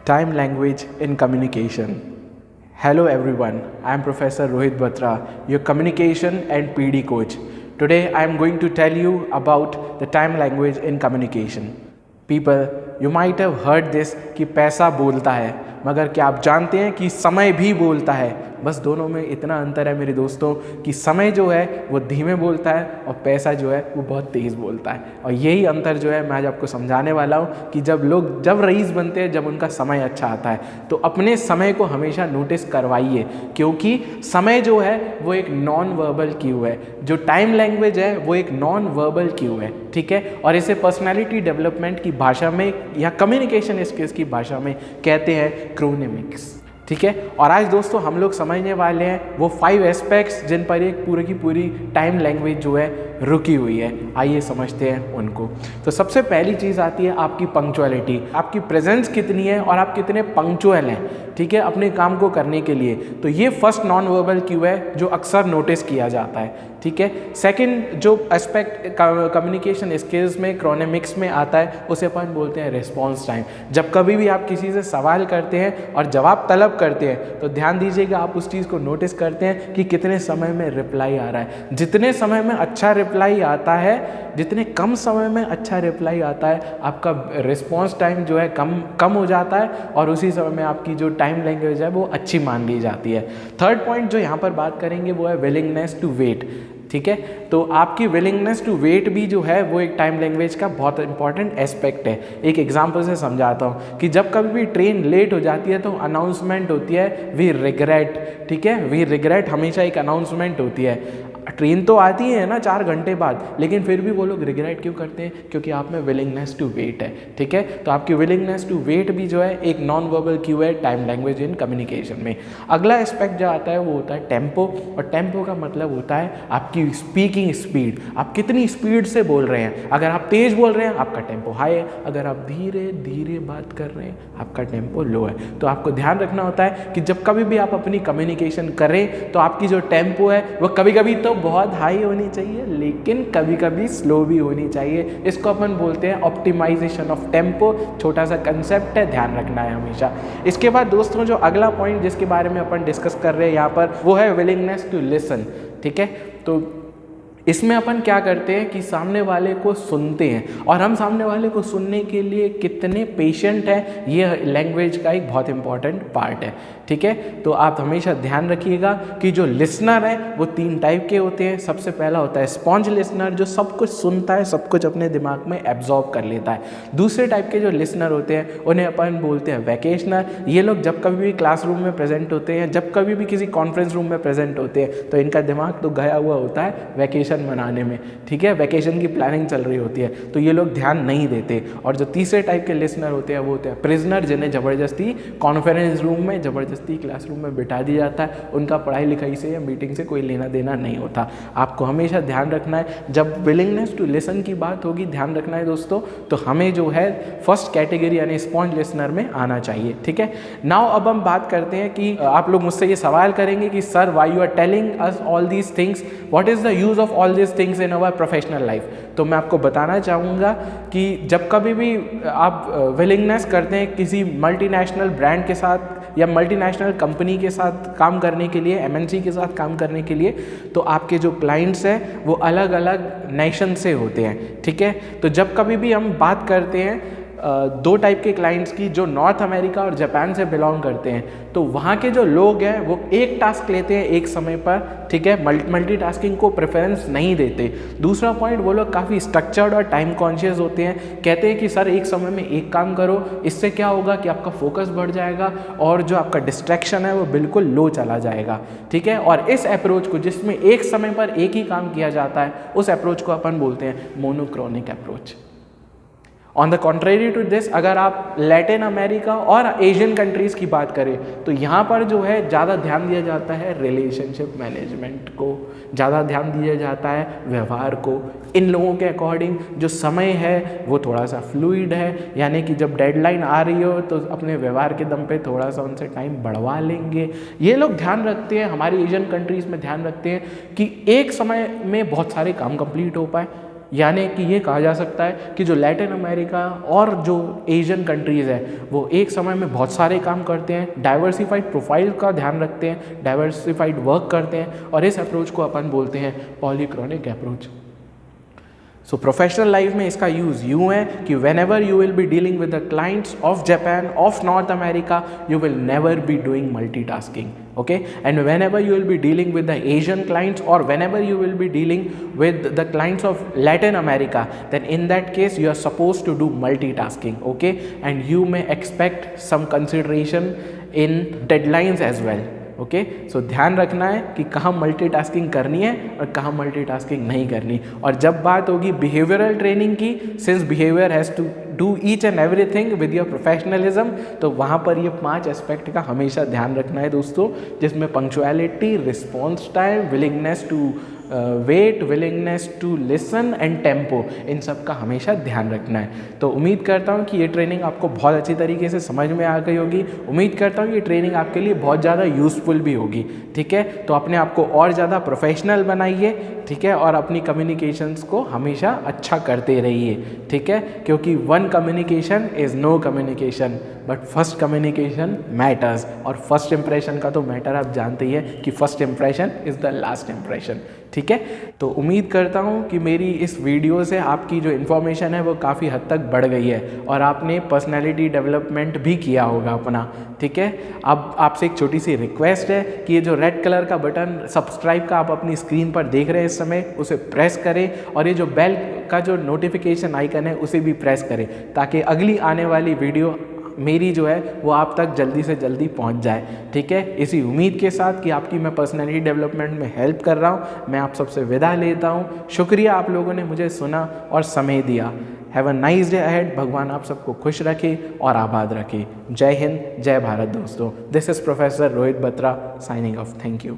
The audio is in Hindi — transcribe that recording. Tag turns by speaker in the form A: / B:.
A: Time language in communication. Hello everyone, I am Professor Rohit Batra, your communication and PD coach. Today I am going to tell you about the time language in communication. People, you might have heard this कि पैसा बोलता है, मगर क्या आप जानते हैं कि समय भी बोलता है। बस दोनों में इतना अंतर है मेरे दोस्तों कि समय जो है वो धीमे बोलता है और पैसा जो है वो बहुत तेज़ बोलता है। और यही अंतर जो है मैं आज आपको समझाने वाला हूँ कि जब रईस बनते हैं, जब उनका समय अच्छा आता है, तो अपने समय को हमेशा नोटिस करवाइए, क्योंकि समय जो है वो एक नॉन वर्बल क्यू है, जो टाइम लैंग्वेज है वो एक नॉन वर्बल क्यू है, ठीक है। और इसे पर्सनैलिटी डेवलपमेंट की भाषा में या कम्युनिकेशन स्किल्स की भाषा में कहते हैं क्रोनेमिक्स, ठीक है। और आज दोस्तों हम लोग समझने वाले हैं वो 5 एस्पेक्ट्स जिन पर एक पूरी की पूरी टाइम लैंग्वेज जो है रुकी हुई है। आइए समझते हैं उनको। तो सबसे पहली चीज़ आती है आपकी पंक्चुअलिटी, आपकी प्रेजेंस कितनी है और आप कितने पंक्चुअल हैं, ठीक है, अपने काम को करने के लिए। तो ये फर्स्ट नॉन वर्बल क्यू है जो अक्सर नोटिस किया जाता है, ठीक है। सेकंड जो एस्पेक्ट कम्युनिकेशन स्किल्स में क्रोनेमिक्स में आता है उसे अपन बोलते हैं रिस्पॉन्स टाइम। जब कभी भी आप किसी से सवाल करते हैं और जवाब तलब करते हैं तो ध्यान दीजिएगा, आप उस चीज़ को नोटिस करते हैं कि कितने समय में रिप्लाई आ रहा है। जितने समय में अच्छा रिप्लाई आता है, जितने कम समय में अच्छा रिप्लाई आता है, आपका रिस्पॉन्स टाइम जो है कम हो जाता है और उसी समय में आपकी जो टाइम लैंग्वेज है वो अच्छी मान ली जाती है। थर्ड पॉइंट जो यहाँ पर बात करेंगे वो है विलिंगनेस टू वेट, ठीक है। तो आपकी विलिंगनेस टू वेट भी जो है वो एक टाइम लैंग्वेज का बहुत इंपॉर्टेंट एस्पेक्ट है। एक एग्जांपल से समझाता हूँ कि जब कभी भी ट्रेन लेट हो जाती है तो अनाउंसमेंट होती है वी रिग्रेट, ठीक है। वी रिग्रेट हमेशा एक अनाउंसमेंट होती है। ट्रेन तो आती है ना 4 घंटे बाद, लेकिन फिर भी वो लोग रिग्रेट क्यों करते हैं? क्योंकि आप में विलिंगनेस टू वेट है, ठीक है। तो आपकी विलिंगनेस टू वेट भी जो है एक नॉन वर्बल क्यू है टाइम लैंग्वेज इन कम्युनिकेशन में। अगला एस्पेक्ट जो आता है वो होता है टेम्पो, और टेम्पो का मतलब होता है आपकी स्पीकिंग स्पीड। आप कितनी स्पीड से बोल रहे हैं। अगर आप तेज़ बोल रहे हैं आपका टेम्पो हाई है, अगर आप धीरे धीरे बात कर रहे हैं आपका टेम्पो लो है। तो आपको ध्यान रखना होता है कि जब कभी भी आप अपनी कम्युनिकेशन करें तो आपकी जो टेम्पो है वो कभी कभी तो बहुत हाई होनी चाहिए, लेकिन कभी कभी स्लो भी होनी चाहिए। इसको अपन बोलते हैं ऑप्टिमाइजेशन ऑफ टेम्पो। छोटा सा कंसेप्ट है, ध्यान रखना है हमेशा। इसके बाद दोस्तों जो अगला पॉइंट जिसके बारे में अपन डिस्कस कर रहे हैं यहाँ पर वो है विलिंगनेस टू लिसन, ठीक है। तो इसमें अपन क्या करते हैं कि सामने वाले को सुनते हैं, और हम सामने वाले को सुनने के लिए कितने पेशेंट हैं ये लैंग्वेज का एक बहुत इंपॉर्टेंट पार्ट है, ठीक है। तो आप हमेशा ध्यान रखिएगा कि जो लिसनर है वो 3 टाइप के होते हैं। सबसे पहला होता है स्पॉन्ज लिसनर, जो सब कुछ सुनता है, सब कुछ अपने दिमाग में एब्जॉर्ब कर लेता है। दूसरे टाइप के जो लिसनर होते हैं उन्हें अपन बोलते हैं वैकेशनर। ये लोग जब कभी भी क्लासरूम में प्रेजेंट होते हैं, जब कभी भी किसी कॉन्फ्रेंस रूम में प्रेजेंट होते हैं तो इनका दिमाग तो गया हुआ होता है वैकेशन मनाने में, ठीक है। वैकेशन की प्लानिंग चल रही होती है तो ये लोग ध्यान नहीं देते। और जो तीसरे टाइप के लिसनर होते हैं वो होते हैं प्रिजनर, जिन्हें ज़बरदस्ती कॉन्फ्रेंस रूम में, ज़बरदस्ती क्लासरूम में बिठा दिया जाता है। उनका पढ़ाई लिखाई से या मीटिंग से कोई लेना देना नहीं होता। आपको हमेशा ध्यान रखना है, जब विलिंगनेस टू लिसन की बात होगी ध्यान रखना है दोस्तों, तो हमें जो है फर्स्ट कैटेगरी यानी स्पॉन्ज लिसनर में आना चाहिए, ठीक है। नाउ अब हम बात करते हैं कि आप लोग मुझसे ये सवाल करेंगे कि sir why you are telling us all these things, what is the use of all this things in our professional life. तो मैं आपको बताना चाहूँगा कि जब कभी भी आप विलिंगनेस करते हैं किसी मल्टीनेशनल ब्रांड के साथ या मल्टीनेशनल कंपनी के साथ काम करने के लिए, एमएनसी के साथ काम करने के लिए, तो आपके जो क्लाइंट्स हैं वो अलग अलग नेशन से होते हैं, ठीक है। तो जब कभी भी हम बात करते हैं 2 टाइप के क्लाइंट्स की, जो नॉर्थ अमेरिका और जापान से बिलोंग करते हैं, तो वहाँ के जो लोग हैं वो एक टास्क लेते हैं एक समय पर, ठीक है। मल्टीटास्किंग को प्रेफरेंस नहीं देते। दूसरा पॉइंट, वो लोग काफ़ी स्ट्रक्चर्ड और टाइम कॉन्शियस होते हैं। कहते हैं कि सर एक समय में एक काम करो, इससे क्या होगा कि आपका फोकस बढ़ जाएगा और जो आपका डिस्ट्रैक्शन है वो बिल्कुल लो चला जाएगा, ठीक है। और इस अप्रोच को, जिसमें एक समय पर एक ही काम किया जाता है, उस अप्रोच को अपन बोलते हैं monochronic approach. On the contrary to this, अगर आप लैटिन अमेरिका और एशियन कंट्रीज़ की बात करें तो यहाँ पर जो है ज़्यादा ध्यान दिया जाता है रिलेशनशिप मैनेजमेंट को, ज़्यादा ध्यान दिया जाता है व्यवहार को। इन लोगों के अकॉर्डिंग जो समय है वो थोड़ा सा फ्लूइड है, यानी कि जब डेडलाइन आ रही हो तो अपने व्यवहार के दम पे थोड़ा सा उनसे टाइम बढ़वा लेंगे। ये लोग ध्यान रखते हैं, हमारी एशियन कंट्रीज़ में ध्यान रखते हैं कि एक समय में बहुत सारे काम कंप्लीट हो पाए, यानी कि ये कहा जा सकता है कि जो लैटिन अमेरिका और जो एशियन कंट्रीज़ है वो एक समय में बहुत सारे काम करते हैं, डाइवर्सिफाइड प्रोफाइल का ध्यान रखते हैं, डाइवर्सिफाइड वर्क करते हैं, और इस अप्रोच को अपन बोलते हैं पॉलीक्रॉनिक अप्रोच। सो प्रोफेशनल लाइफ में इसका यूज़ यूँ है कि when ever you will be dealing with the clients of Japan, of north America, you will never be doing multitasking, okay? And whenever you will be dealing with the Asian clients, or whenever you will be dealing with the clients of Latin America, then in that case you are supposed to do multitasking, okay? And you may expect some consideration in deadlines as well, okay? So ध्यान रखना है कि कहाँ मल्टीटास्किंग करनी है और कहाँ मल्टीटास्किंग नहीं करनी। और जब बात होगी बिहेवियरल ट्रेनिंग की, since behaviour has to do each and everything with your professionalism, तो वहाँ पर ये 5 एस्पेक्ट का हमेशा ध्यान रखना है दोस्तों, जिसमें punctuality, response time, willingness to wait, willingness to listen and tempo, इन सब का हमेशा ध्यान रखना है। तो उम्मीद करता हूँ कि ये ट्रेनिंग आपको बहुत अच्छी तरीके से समझ में आ गई होगी। उम्मीद करता हूँ ये ट्रेनिंग आपके लिए बहुत ज़्यादा यूज़फुल भी होगी, ठीक है? तो अपने आप को और ज़्यादा प्रोफेशनल बनाइए, ठीक है? और अपनी कम्युनिकेशंस को हमेशा अच्छा करते रहिए, ठीक है? क्योंकि one communication is no communication, but first communication matters. और फर्स्ट इंप्रेशन का तो मैटर आप जानते ही हैं कि first impression is the last impression, ठीक है? तो उम्मीद करता हूँ कि मेरी इस वीडियो से आपकी जो इन्फॉर्मेशन है वो काफ़ी हद तक बढ़ गई है और आपने पर्सनैलिटी डेवलपमेंट भी किया होगा अपना, ठीक है? अब आपसे एक छोटी सी रिक्वेस्ट है कि ये जो रेड कलर का बटन सब्सक्राइब का आप अपनी स्क्रीन पर देख रहे हैं इस समय, उसे प्रेस करें, और ये जो बेल का जो नोटिफिकेशन आइकन है उसे भी प्रेस करें, ताकि अगली आने वाली वीडियो मेरी जो है वो आप तक जल्दी से जल्दी पहुंच जाए, ठीक है? इसी उम्मीद के साथ कि आपकी मैं पर्सनैलिटी डेवलपमेंट में हेल्प कर रहा हूं, मैं आप सबसे विदा लेता हूं। शुक्रिया आप लोगों ने मुझे सुना और समय दिया। Have a nice day ahead. भगवान आप सबको खुश रखे और आबाद रखे। जय हिंद, जय भारत दोस्तों। This is professor Rohit Batra signing off. Thank you.